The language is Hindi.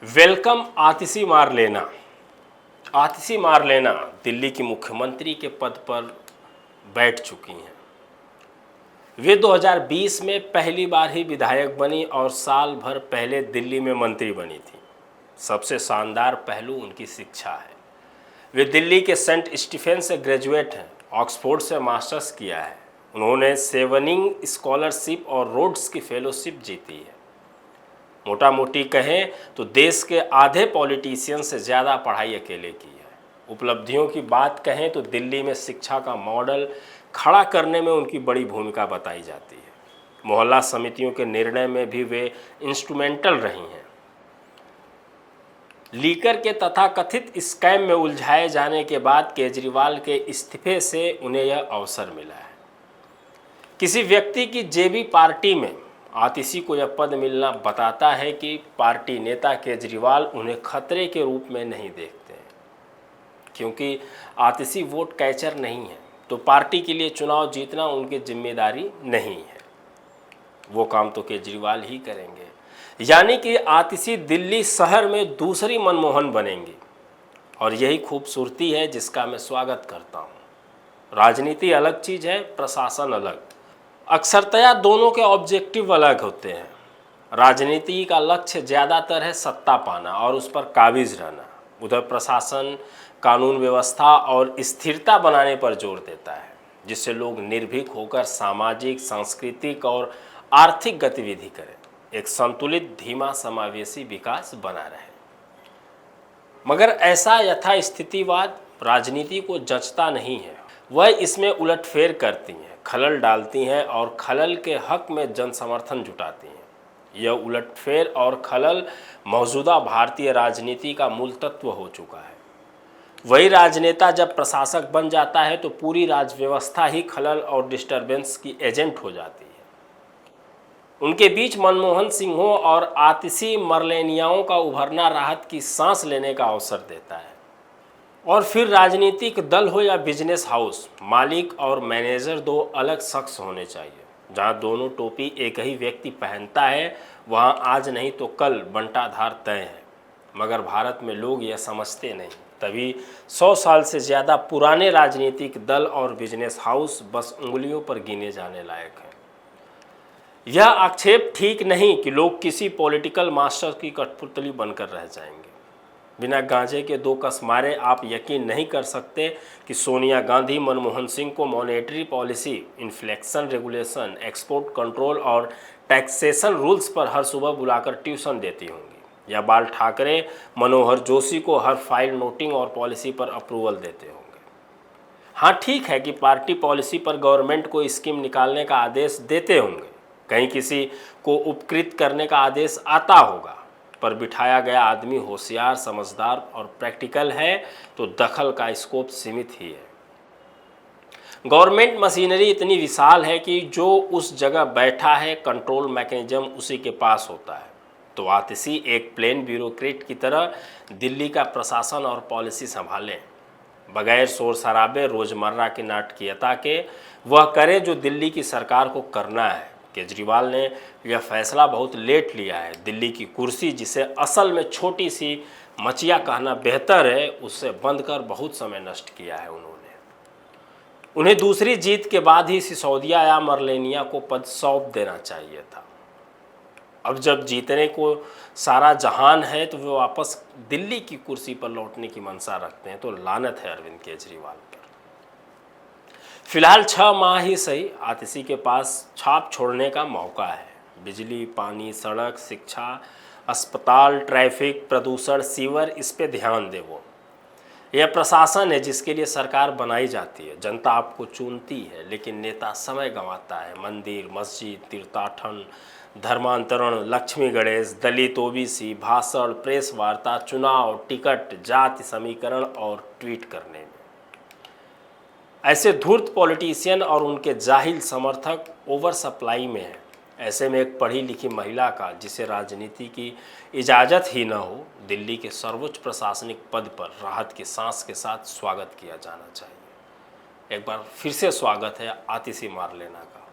वेलकम आतिशी मार लेना। आतिशी मार लेना दिल्ली की मुख्यमंत्री के पद पर बैठ चुकी हैं। वे 2020 में पहली बार ही विधायक बनी और साल भर पहले दिल्ली में मंत्री बनी थी। सबसे शानदार पहलू उनकी शिक्षा है। वे दिल्ली के सेंट स्टीफेन से ग्रेजुएट हैं, ऑक्सफोर्ड से मास्टर्स किया है। उन्होंने सेवनिंग स्कॉलरशिप और रोड्स की फेलोशिप जीती है। मोटा मोटी कहें तो देश के आधे पॉलिटिशियन से ज़्यादा पढ़ाई अकेले की है। उपलब्धियों की बात कहें तो दिल्ली में शिक्षा का मॉडल खड़ा करने में उनकी बड़ी भूमिका बताई जाती है। मोहल्ला समितियों के निर्णय में भी वे इंस्ट्रूमेंटल रही हैं। लीकर के तथाकथित स्कैम में उलझाए जाने के बाद केजरीवाल के इस्तीफे से उन्हें यह अवसर मिला है। किसी व्यक्ति की जेबी पार्टी में आतिशी को यह पद मिलना बताता है कि पार्टी नेता केजरीवाल उन्हें खतरे के रूप में नहीं देखते हैं। क्योंकि आतिशी वोट कैचर नहीं है तो पार्टी के लिए चुनाव जीतना उनकी जिम्मेदारी नहीं है। वो काम तो केजरीवाल ही करेंगे। यानी कि आतिशी दिल्ली शहर में दूसरी मनमोहन बनेंगी और यही खूबसूरती है जिसका मैं स्वागत करता हूँ। राजनीति अलग चीज़ है, प्रशासन अलग। अक्सरतया दोनों के ऑब्जेक्टिव अलग होते हैं। राजनीति का लक्ष्य ज़्यादातर है सत्ता पाना और उस पर काबिज रहना। उधर प्रशासन कानून व्यवस्था और स्थिरता बनाने पर जोर देता है, जिससे लोग निर्भीक होकर सामाजिक, सांस्कृतिक और आर्थिक गतिविधि करें। एक संतुलित, धीमा, समावेशी विकास बना रहे। मगर ऐसा यथास्थितिवाद राजनीति को जचता नहीं है। वह इसमें उलटफेर करती हैं, खलल डालती हैं और खलल के हक में जन समर्थन जुटाती हैं। यह उलटफेर और खलल मौजूदा भारतीय राजनीति का मूल तत्व हो चुका है। वही राजनेता जब प्रशासक बन जाता है तो पूरी राजव्यवस्था ही खलल और डिस्टरबेंस की एजेंट हो जाती है। उनके बीच मनमोहन सिंहों और आतिशी मरलेनियाओं का उभरना राहत की सांस लेने का अवसर देता है। और फिर राजनीतिक दल हो या बिजनेस हाउस, मालिक और मैनेजर दो अलग शख्स होने चाहिए। जहां दोनों टोपी एक ही व्यक्ति पहनता है वहां आज नहीं तो कल बंटाधार तय है। मगर भारत में लोग यह समझते नहीं, तभी 100 साल से ज़्यादा पुराने राजनीतिक दल और बिजनेस हाउस बस उंगलियों पर गिने जाने लायक हैं। यह आक्षेप ठीक नहीं कि लोग किसी पॉलिटिकल मास्टर की कठपुतली बनकर रह जाएंगे। बिना गांजे के दो कस मारे आप यकीन नहीं कर सकते कि सोनिया गांधी मनमोहन सिंह को monetary policy, inflection regulation, export control और टैक्सेशन रूल्स पर हर सुबह बुलाकर ट्यूशन देती होंगी, या बाल ठाकरे मनोहर जोशी को हर फाइल नोटिंग और पॉलिसी पर अप्रूवल देते होंगे। हाँ, ठीक है कि पार्टी पॉलिसी पर गवर्नमेंट को स्कीम निकालने का आदेश देते होंगे, कहीं किसी को उपकृत करने का आदेश आता होगा, पर बिठाया गया आदमी होशियार, समझदार और प्रैक्टिकल है तो दखल का स्कोप सीमित ही है। गवर्नमेंट मशीनरी इतनी विशाल है कि जो उस जगह बैठा है कंट्रोल मैकेनिज्म उसी के पास होता है। तो आतिशी एक प्लेन ब्यूरोक्रेट की तरह दिल्ली का प्रशासन और पॉलिसी संभालें, बगैर शोर शराबे, रोज़मर्रा की नाटकीयता के वह करें जो दिल्ली की सरकार को करना है। केजरीवाल ने यह फैसला बहुत लेट लिया है। दिल्ली की कुर्सी, जिसे असल में छोटी सी मचिया कहना बेहतर है, उससे बंद कर बहुत समय नष्ट किया है उन्हें दूसरी जीत के बाद ही सिसोदिया या मरलेनिया को पद सौंप देना चाहिए था। अब जब जीतने को सारा जहान है तो वे वापस दिल्ली की कुर्सी पर लौटने की मंशा रखते हैं, तो लानत है अरविंद केजरीवाल पर। फिलहाल 6 माह ही सही, आतिशी के पास छाप छोड़ने का मौका है। बिजली, पानी, सड़क, शिक्षा, अस्पताल, ट्रैफिक, प्रदूषण, सीवर, इस पे ध्यान दे। वो यह प्रशासन है जिसके लिए सरकार बनाई जाती है। जनता आपको चुनती है, लेकिन नेता समय गंवाता है। मंदिर, मस्जिद, तीर्थाटन, धर्मांतरण, लक्ष्मी गणेश, दलित, ओबीसी, भाषण, प्रेस वार्ता, चुनाव, टिकट, जाति समीकरण और ट्वीट करने में। ऐसे धूर्त पॉलिटिशियन और उनके जाहिल समर्थक ओवर सप्लाई में हैं। ऐसे में एक पढ़ी लिखी महिला का, जिसे राजनीति की इजाज़त ही न हो, दिल्ली के सर्वोच्च प्रशासनिक पद पर राहत की सांस के साथ स्वागत किया जाना चाहिए। एक बार फिर से स्वागत है आतिशी मार लेना का।